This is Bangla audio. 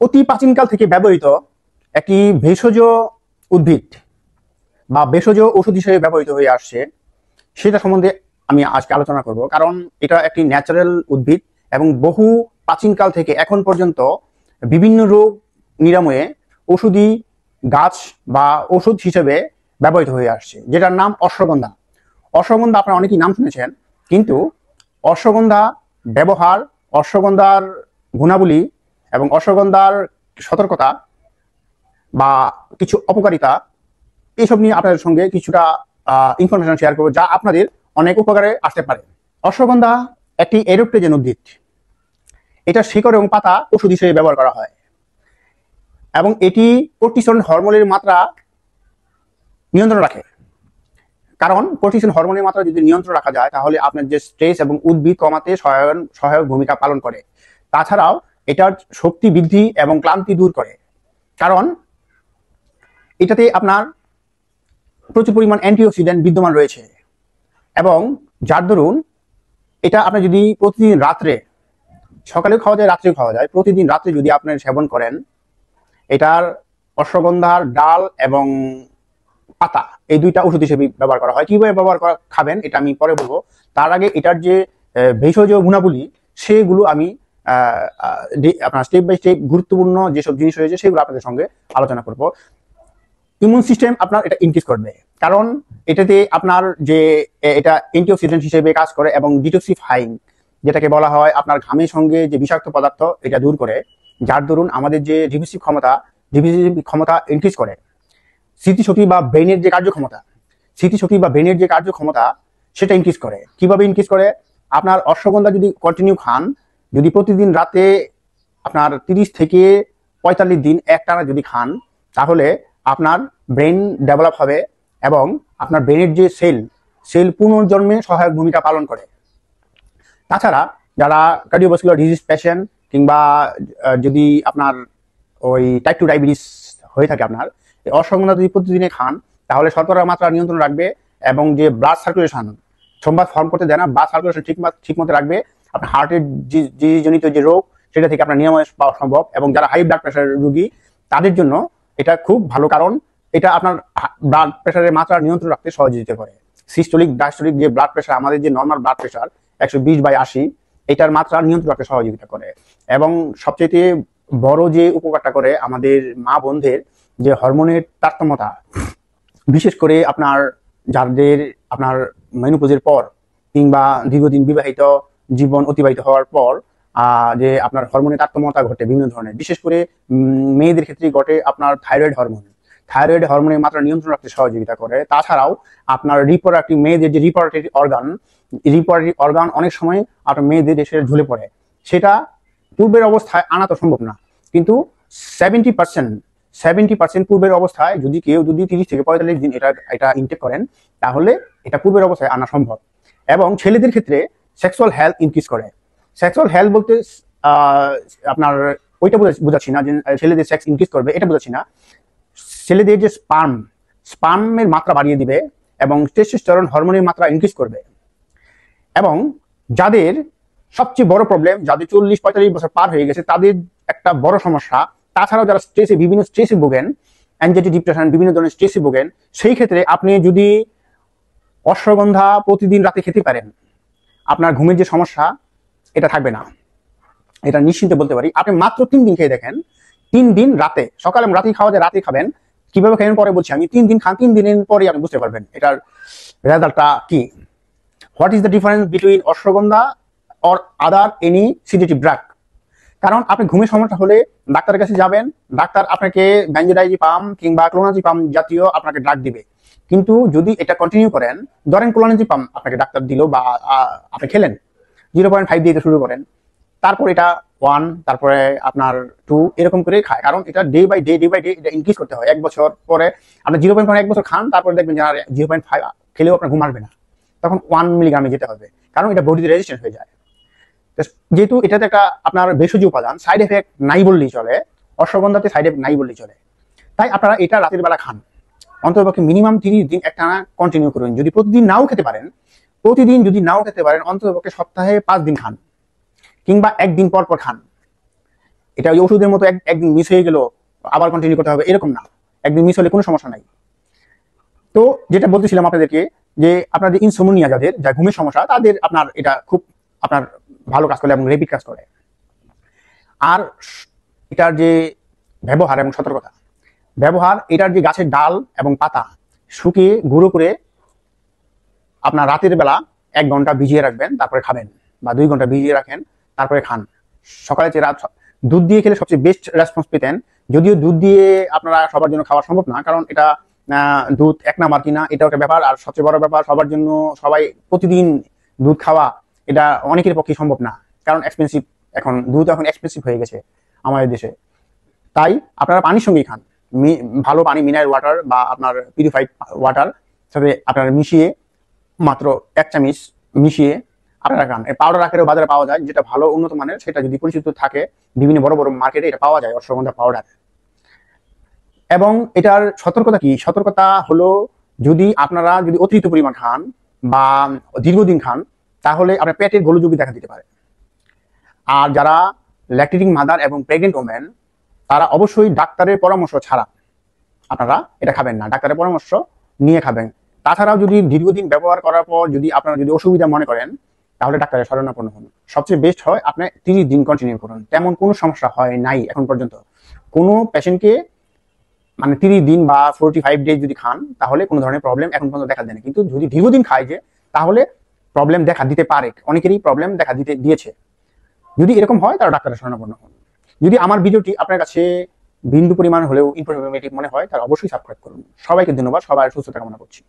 অতি প্রাচীনকাল থেকে ব্যবহৃত একটি ভেষজ উদ্ভিদ বা ভেষজ ওষুধ হিসেবে ব্যবহৃত হয়ে আসছে, সেটা সম্বন্ধে আমি আজকে আলোচনা করব। কারণ এটা একটি ন্যাচারাল উদ্ভিদ এবং বহু প্রাচীনকাল থেকে এখন পর্যন্ত বিভিন্ন রোগ নিরাময়ে ওষুধি গাছ বা ওষুধ হিসেবে ব্যবহৃত হয়ে আসছে, যেটার নাম অশ্বগন্ধা। অশ্বগন্ধা আপনারা অনেকেই নাম শুনেছেন, কিন্তু অশ্বগন্ধা ব্যবহার, অশ্বগন্ধার গুণাবলী এবং অশ্বগন্ধার সতর্কতা বা কিছু অপকারিতা, এইসব নিয়ে আপনাদের সঙ্গে কিছুটা ইনফরমেশন শেয়ার করবো, যা আপনাদের অনেক উপকারে আসতে পারে। অশ্বগন্ধা একটি এরোপ্টেজেন উদ্ভিদ। এটা শিকড় এবং পাতা ওষুধ হিসেবে ব্যবহার করা হয় এবং এটি কর্টিসল হরমোনের মাত্রা নিয়ন্ত্রণ রাখে। কারণ কর্টিসল হরমোনের মাত্রা যদি নিয়ন্ত্রণ রাখা যায়, তাহলে আপনার যে স্ট্রেস এবং উদ্ভিদ কমাতে সহায়ক ভূমিকা পালন করে। তাছাড়াও এটার শক্তি বৃদ্ধি এবং ক্লান্তি দূর করে, কারণ এটাতে আপনার প্রচুর পরিমাণ অ্যান্টিঅক্সিডেন্ট বিদ্যমান রয়েছে। এবং যার দরুন এটা আপনি যদি প্রতিদিন রাত্রে, সকালেও খাওয়া যায় রাত্রেও খাওয়া যায়, প্রতিদিন রাত্রে যদি আপনি সেবন করেন, এটার অশ্বগন্ধার ডাল এবং পাতা এই দুইটা ওষুধ হিসেবে ব্যবহার করা হয়। কিভাবে ব্যবহার খাবেন এটা আমি পরে বলবো। তার আগে এটার যে ভেষজ গুণাবলী, সেগুলো আমি আপনার স্টেপ বাই স্টেপ গুরুত্বপূর্ণ যেসব জিনিস রয়েছে সেগুলো আপনাদের সঙ্গে আলোচনা করব। ইমিউন সিস্টেম আপনার এটা ইনক্রিজ করবে, কারণ এটাতে আপনার যে এটা অ্যান্টিঅক্সিডেন্ট হিসেবে কাজ করে এবং ডিটক্সিফাইং, যেটাকে বলা হয় আপনার ঘামের সঙ্গে যে বিষাক্ত পদার্থ, এটা দূর করে, যার দরুন আমাদের যে ডিভিসিভ ক্ষমতা ইনক্রিজ করে। স্মৃতিশক্তি বা ব্রেনের যে কার্যক্ষমতা সেটা ইনক্রিজ করে। কিভাবে ইনক্রিজ করে? আপনার অশ্বগন্ধা যদি কন্টিনিউ খান, যদি প্রতিদিন রাতে আপনার 30 থেকে 45 দিন একটানা যদি খান, তাহলে আপনার ব্রেন ডেভেলপ হবে এবং আপনার ব্রেনের যে সেল পুনর্জন্মে সহায়ক ভূমিকা পালন করে। তাছাড়া যারা কার্ডিওভাস্কুলার ডিজিজ পেশেন্ট, কিংবা যদি আপনার ওই টাইপ 2 ডায়াবেটিস হয়ে থাকে, আপনার অশ্বগন্ধা যদি প্রতিদিনে খান, তাহলে শর্করার মাত্রা নিয়ন্ত্রণ রাখবে এবং যে ব্লাড সার্কুলেশন সংবাদ ফর্ম করতে দেয় না, ব্লাড সার্কুলেশন ঠিক মতো রাখবে। আপনার হার্টের যে জনিত যে রোগ, সেটা থেকে আপনার নিরাময় পাওয়া সম্ভব। এবং যারা হাই ব্লাড প্রেশার রোগী, তাদের জন্য এটা খুব ভালো, কারণ এটা আপনার ব্লাড প্রেশারের মাত্রা নিয়ন্ত্রণ রাখতে সহযোগিতা করে। সিস্টোলিক ডায়াস্টোলিক যে ব্লাড প্রেশার, আমাদের যে নর্মাল ব্লাড প্রেশার 120/80, এটার মাত্রা নিয়ন্ত্রণ রাখতে সহযোগিতা করে। এবং সবচেয়ে বড় যে উপকারটা করে আমাদের মা বোনদের যে হরমোনের তারতম্যতা, বিশেষ করে আপনার যাদের আপনার মেনোপজের পর কিংবা দীর্ঘদিন বিবাহিত জীবন অতিবাহিত হওয়ার পর যে আপনার হরমোনের তারতম্যতা ঘটে বিভিন্ন ধরনের, বিশেষ করে মেয়েদের ক্ষেত্রে ঘটে আপনার থাইরয়েড হরমোনের মাত্রা নিয়ন্ত্রণ রাখতে সহযোগিতা করে। তাছাড়াও আপনার মেয়েদের যে রিপ্রোডাক্টিভ অর্গান অনেক সময় আপনার মেয়েদের এসে ঝুলে পড়ে, সেটা পূর্বের অবস্থায় আনা তো সম্ভব না, কিন্তু 70% পূর্বের অবস্থায় যদি কেউ 30 থেকে 45 দিন এটা ইনটেক করেন, তাহলে এটা পূর্বের অবস্থায় আনা সম্ভব। এবং ছেলেদের ক্ষেত্রে সেক্সুয়াল হেলথ ইনক্রিজ করে। সেক্সুয়াল হেলথ বলতে আপনার ওইটা বোঝাচ্ছি না যে ছেলেদের সেক্স ইনক্রিজ করবে, এটা বোঝাচ্ছি না। ছেলেদের যে স্পার্মের মাত্রা বাড়িয়ে দিবে এবং টেস্টোস্টেরন হরমোনের মাত্রা ইনক্রিজ করবে। এবং যাদের সবচেয়ে বড় প্রবলেম, যাদের 40-45 বছর পার হয়ে গেছে, তাদের একটা বড় সমস্যা, তাছাড়াও যারা বিভিন্ন স্ট্রেসে ভোগেন, অ্যাংজাইটি, ডিপ্রেশন, বিভিন্ন ধরনের স্ট্রেসে ভোগেন, সেই ক্ষেত্রে আপনি যদি অশ্বগন্ধা প্রতিদিন রাতে খেতে পারেন, আপনার ঘুমের যে সমস্যা এটা থাকবে না। এটা নিশ্চিন্তে বলতে পারি। আপনি মাত্র 3 দিন খেয়ে দেখেন, 3 দিন রাতে, সকালে রাতে খাওয়া যায়, রাতে খাবেন। কিভাবে খাবেন পরে বলছি আমি। 3 দিন খান, 3 দিনের পরে আপনি বুঝতে পারবেন এটার রেজাল্টটা কি। What is the difference between ashwagandha or other any sedative drug? কারণ আপনি ঘুমের সমস্যা হলে ডাক্তারের কাছে যাবেন, ডাক্তার আপনাকে বেনজোডাইজিপাম কিংবা ক্লোনাজিপাম জাতীয় আপনাকে ড্রাগ দিবে। কিন্তু যদি এটা কন্টিনিউ করেন, ধরেন ক্লোনাজিপাম আপনাকে ডাক্তার দিল বা আপনি খেলেন, 0.5 দিয়ে শুরু করেন, তারপর এটা 1, তারপরে আপনার 2, এরকম করে খায়। কারণ এটা ডে বাই ডে এটা ইনক্রিজ করতে হয়। 1 বছর পরে আপনি 0.1 1 বছর খান, তারপরে দেখবেন যে 0.5 খেলেও আপনার ঘুম আসবে না, তখন 1 মিলিগ্রামে যেতে হবে, কারণ এটা বডিতে রেজিস্ট্যান্ট হয়ে যায়। যেহেতু এটাতে একটা আপনার ভেষজ উপাদান, সাইড এফেক্ট নাই বললেই চলে, অশ্বগন্ধাতে সাইড এফেক্ট নাই বললেই চলে, তাই আপনারা এটা রাতের বেলা খান। অন্ততপক্ষে মিনিমাম 30 দিন একটানা কন্টিনিউ করুন। যদি প্রতিদিন নাও খেতে পারেন, অন্ততপক্ষে সপ্তাহে 5 দিন খান, কিংবা 1 দিন পর পর খান। এটা ওই ওষুধের মতো একদিন মিস হয়ে গেল আবার কন্টিনিউ করতে হবে এরকম না, একদিন মিস হলে কোনো সমস্যা নাই। তো যেটা বলতেছিলাম আপনাদেরকে, যে আপনার যে ইনসোমনিয়া যাদের, যা ঘুমের সমস্যা, তাদের আপনার এটা খুব আপনার ভালো কাজ করে এবং রেপিড কাজ করে। আর এটার যে ব্যবহার এবং সতর্কতা, এটার যে গাছের ডাল এবং পাতা শুকিয়ে গুঁড়ো করে আপনার রাতের বেলা 1 ঘন্টা ভিজিয়ে রাখবেন, তারপরে খাবেন, বা 2 ঘন্টা ভিজিয়ে রাখেন তারপরে খান। সকালে যে রাত দুধ দিয়ে খেলে সবচেয়ে বেস্ট রেসপন্স পেতেন। যদিও দুধ দিয়ে আপনারা সবার জন্য খাওয়া সম্ভব না, কারণ এটা দুধ 1 নাম্বার কিনা এটা একটা ব্যাপার। আর সবচেয়ে বড় ব্যাপার, সবার জন্য সবাই প্রতিদিন দুধ খাওয়া এটা অনেকের পক্ষে সম্ভব না, কারণ এক্সপেন্সিভ। এখন দুধ এখন এক্সপেন্সিভ হয়ে গেছে আমাদের দেশে। তাই আপনারা পানির সঙ্গেই খান, ভালো পানি, মিনারেল ওয়াটার বা আপনার পিউরিফাইড ওয়াটার সাথে আপনারা মিশিয়ে, মাত্র 1 চামচ মিশিয়ে আপনারা খান। পাউডার আকারেও বাজারে পাওয়া যায়, যেটা ভালো উন্নত মানের, সেটা যদি পরিচিত থাকে বিভিন্ন বড় বড় মার্কেটে এটা পাওয়া যায়, অশ্বগন্ধা পাউডার। এবং এটার সতর্কতা কি? সতর্কতা হলো, আপনারা যদি অতিরিক্ত পরিমাণ খান বা দীর্ঘদিন খান, তাহলে আপনার পেটের গোলযোগী দেখা দিতে পারে। আর যারা ল্যাকটেটিং মাদার এবং প্রেগনেন্ট ওমেন, তারা অবশ্যই ডাক্তারের পরামর্শ ছাড়া আপনারা এটা খাবেন না, ডাক্তারের পরামর্শ নিয়ে খাবেন। তাছাড়াও যদি দীর্ঘদিন ব্যবহার করার পর যদি আপনারা অসুবিধা মনে করেন, তাহলে ডাক্তারের শরণাপন্ন হন। সবচেয়ে বেস্ট হয় আপনি 30 দিন কন্টিনিউ করুন। তেমন কোনো সমস্যা হয় নাই এখন পর্যন্ত। কোনো পেশেন্টকে মানে 30 দিন বা 45 ডেজ যদি খান, তাহলে কোনো ধরনের প্রবলেম এখন পর্যন্ত দেখা দেয়নি। কিন্তু যদি দীর্ঘদিন খায় যে, তাহলে প্রবলেম দেখা দিতে পারে, অনেকেরই প্রবলেম দেখা দিয়েছে। যদি এরকম হয়, তাহলে ডাক্তারের শরণাপন্ন হন। যদি আমার ভিডিওটি আপনার কাছে বিন্দু পরিমাণ হলেও ইনফরমেটিভ মনে হয়, তাহলে অবশ্যই সাবস্ক্রাইব করুন। সবাইকে ধন্যবাদ, সবার সুস্থতা কামনা করছি।